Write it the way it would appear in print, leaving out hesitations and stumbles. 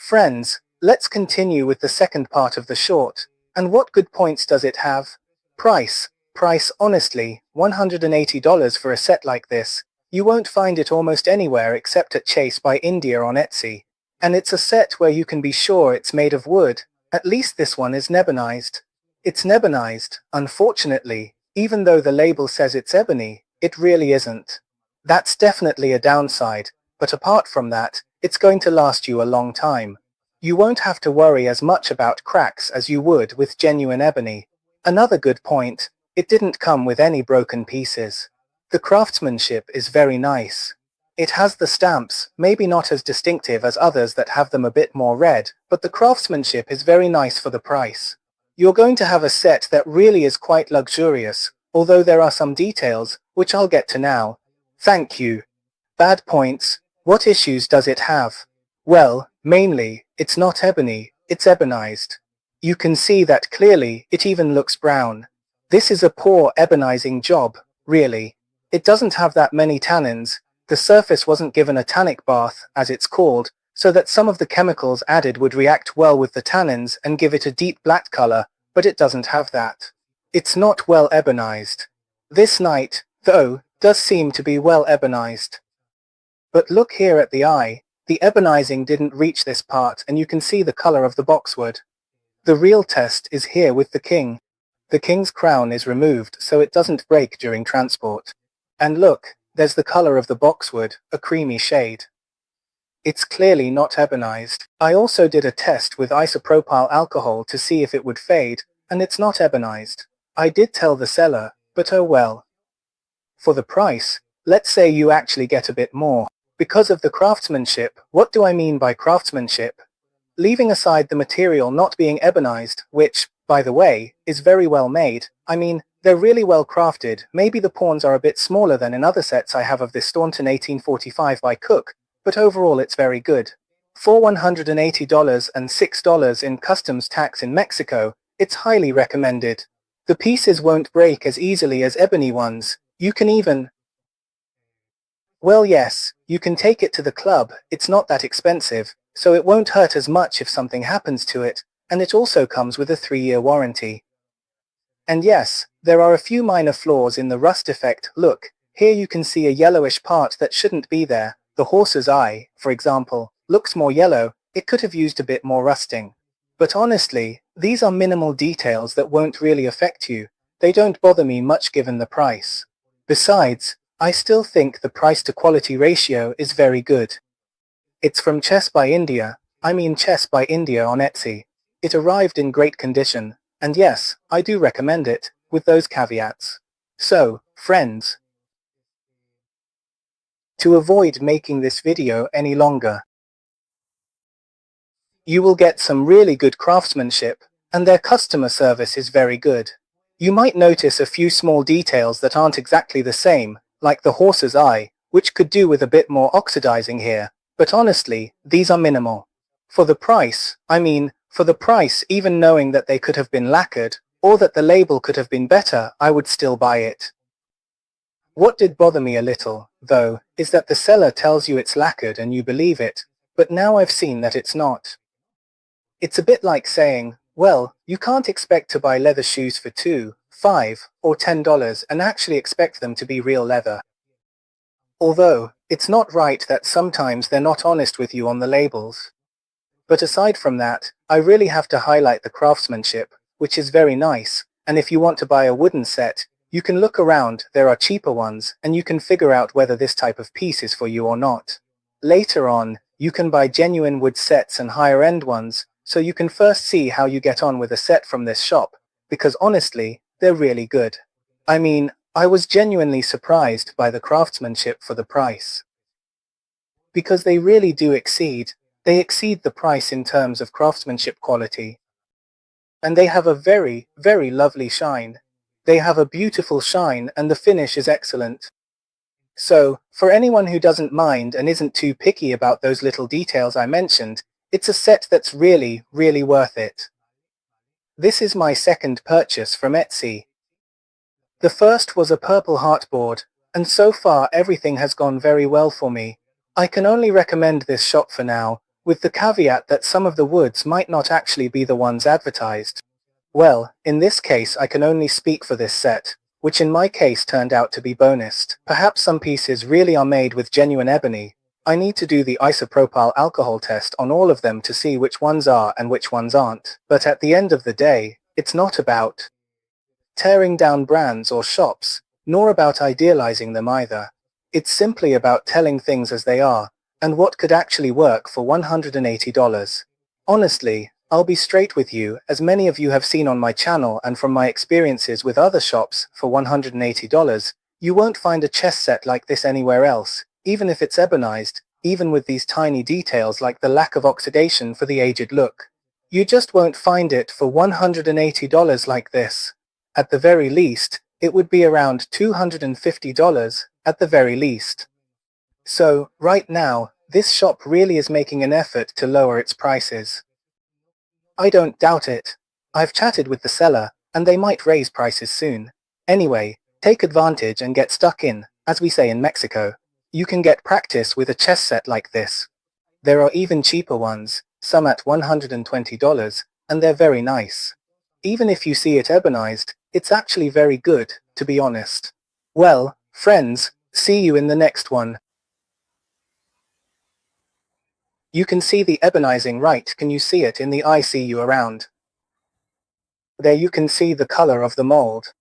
Friends, let's continue with the second part of the short. And what good points does it have? Price. Price, honestly, $180 for a set like this. You won't find it almost anywhere except at Chase by India on Etsy. And it's a set where you can be sure it's made of wood. At least this one is nebonized. It's nebonized, unfortunately, even though the label says it's ebony, it really isn't. That's definitely a downside, but apart from that, it's going to last you a long time. You won't have to worry as much about cracks as you would with genuine ebony. Another good point, it didn't come with any broken pieces. The craftsmanship is very nice. It has the stamps, maybe not as distinctive as others that have them a bit more red, but the craftsmanship is very nice for the price. You're going to have a set that really is quite luxurious, although there are some details, which I'll get to now. Thank you. Bad points. What issues does it have? Well, mainly, it's not ebony, it's ebonized. You can see that clearly, it even looks brown. This is a poor ebonizing job, really. It doesn't have that many tannins. The surface wasn't given a tannic bath, as it's called, so that some of the chemicals added would react well with the tannins and give it a deep black color, but it doesn't have that. It's not well ebonized. This knight, though, does seem to be well ebonized. But look here at the eye, the ebonizing didn't reach this part and you can see the color of the boxwood. The real test is here with the king. The king's crown is removed so it doesn't break during transport. And look, there's the color of the boxwood, a creamy shade. It's clearly not ebonized. I also did a test with isopropyl alcohol to see if it would fade, and it's not ebonized. I did tell the seller, but oh well. For the price, let's say you actually get a bit more. Because of the craftsmanship. What do I mean by craftsmanship? Leaving aside the material not being ebonized, which, by the way, is very well made, I mean, they're really well crafted. Maybe the pawns are a bit smaller than in other sets I have of this Staunton 1845 by Cook, but overall it's very good. For $180 and $6 in customs tax in Mexico, it's highly recommended. The pieces won't break as easily as ebony ones. You can even... Well, yes, you can take it to the club, it's not that expensive, so it won't hurt as much if something happens to it, and it also comes with a 3-year warranty. And yes, there are a few minor flaws in the rust effect. Look, here you can see a yellowish part that shouldn't be there. The horse's eye, for example, looks more yellow. It could have used a bit more rusting. But honestly, these are minimal details that won't really affect you. They don't bother me much given the price. Besides, I still think the price to quality ratio is very good. It's from Chess by India, Chess by India on Etsy. It arrived in great condition, and yes, I do recommend it, with those caveats. So, friends, to avoid making this video any longer, you will get some really good craftsmanship, and their customer service is very good. You might notice a few small details that aren't exactly the same, like the horse's eye, which could do with a bit more oxidizing here, but honestly, these are minimal. For the price, even knowing that they could have been lacquered, or that the label could have been better, I would still buy it. What did bother me a little, though, is that the seller tells you it's lacquered and you believe it, but now I've seen that it's not. It's a bit like saying, well, you can't expect to buy leather shoes for $2, $5, or $10 and actually expect them to be real leather. Although, it's not right that sometimes they're not honest with you on the labels. But aside from that, I really have to highlight the craftsmanship, which is very nice, and if you want to buy a wooden set, you can look around, there are cheaper ones, and you can figure out whether this type of piece is for you or not. Later on, you can buy genuine wood sets and higher-end ones, so you can first see how you get on with a set from this shop, because honestly, they're really good. I was genuinely surprised by the craftsmanship for the price. Because they really do exceed. They exceed the price in terms of craftsmanship quality. And they have a very, very lovely shine. They have a beautiful shine and the finish is excellent. So, for anyone who doesn't mind and isn't too picky about those little details I mentioned, it's a set that's really, really worth it. This is my second purchase from Etsy. The first was a purple heartboard, and so far everything has gone very well for me. I can only recommend this shop for now. with the caveat that some of the woods might not actually be the ones advertised. Well, in this case I can only speak for this set, which in my case turned out to be bonused. Perhaps some pieces really are made with genuine ebony. I need to do the isopropyl alcohol test on all of them to see which ones are and which ones aren't. But at the end of the day, it's not about tearing down brands or shops, nor about idealizing them either. It's simply about telling things as they are, and what could actually work for $180. Honestly, I'll be straight with you, as many of you have seen on my channel and from my experiences with other shops, for $180, you won't find a chess set like this anywhere else, even if it's ebonized, even with these tiny details like the lack of oxidation for the aged look. You just won't find it for $180 like this. At the very least, it would be around $250 at the very least. So, right now, this shop really is making an effort to lower its prices. I don't doubt it. I've chatted with the seller, and they might raise prices soon. Anyway, take advantage and get stuck in, as we say in Mexico. You can get practice with a chess set like this. There are even cheaper ones, some at $120, and they're very nice. Even if you see it ebonized, it's actually very good, to be honest. Well, friends, see you in the next one. You can see the ebonizing, right? Can you see it in the I see you around? There you can see the color of the mold.